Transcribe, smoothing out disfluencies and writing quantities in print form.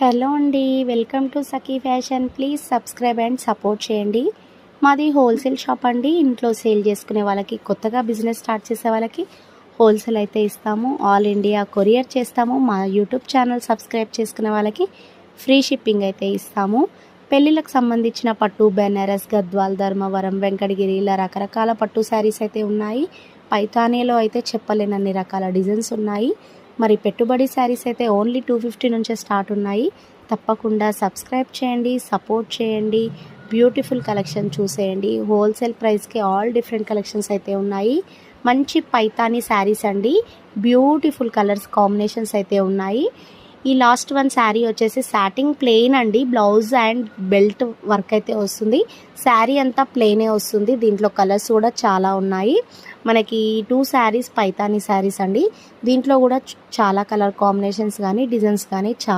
Hello అండి, welcome to Sakhi fashion. Please subscribe and support చేయండి. మాది హోల్సేల్ షాప్ అండి. ఇంట్లో సేల్ చేసుకునే వాళ్ళకి, కొత్తగా బిజినెస్ స్టార్ట్ చేసే వాళ్ళకి హోల్సేల్ అయితే ఇస్తాము. ఆల్ ఇండియా కొరియర్ చేస్తాము. మా యూట్యూబ్ ఛానల్ సబ్స్క్రైబ్ చేసుకునే వాళ్ళకి ఫ్రీ షిప్పింగ్ అయితే ఇస్తాము. పెళ్ళిళ్ళకు సంబంధించిన పట్టు, బెనారస్, గద్వాల్, ధర్మవరం, వెంకటగిరి ఇలా రకరకాల పట్టు శారీస్ అయితే ఉన్నాయి. పైతానీలో అయితే చెప్పలేనన్ని రకాల డిజైన్స్ ఉన్నాయి. మరి పెట్టుబడి శారీస్ అయితే ఓన్లీ 250 నుంచే స్టార్ట్ ఉన్నాయి. తప్పకుండా సబ్స్క్రైబ్ చేయండి, సపోర్ట్ చేయండి. బ్యూటిఫుల్ కలెక్షన్ చూసేయండి. హోల్సేల్ ప్రైస్కి ఆల్ డిఫరెంట్ కలెక్షన్స్ అయితే ఉన్నాయి. మంచి పైతానీ శారీస్ అండి. బ్యూటిఫుల్ కలర్స్ కాంబినేషన్స్ అయితే ఉన్నాయి. ఈ లాస్ట్ వన్ శారీ వచ్చేసి సాటిన్ ప్లెయిన్ అండి. బ్లౌజ్ అండ్ బెల్ట్ వర్క్ అయితే వస్తుంది. శారీ అంతా ప్లెయినే వస్తుంది. దీంట్లో కలర్స్ కూడా చాలా ఉన్నాయి. మనకి 2 శారీస్ పైతానీ శారీస్ అండి. దీంట్లో కూడా చాలా కలర్ కాంబినేషన్స్ కానీ డిజైన్స్ కానీ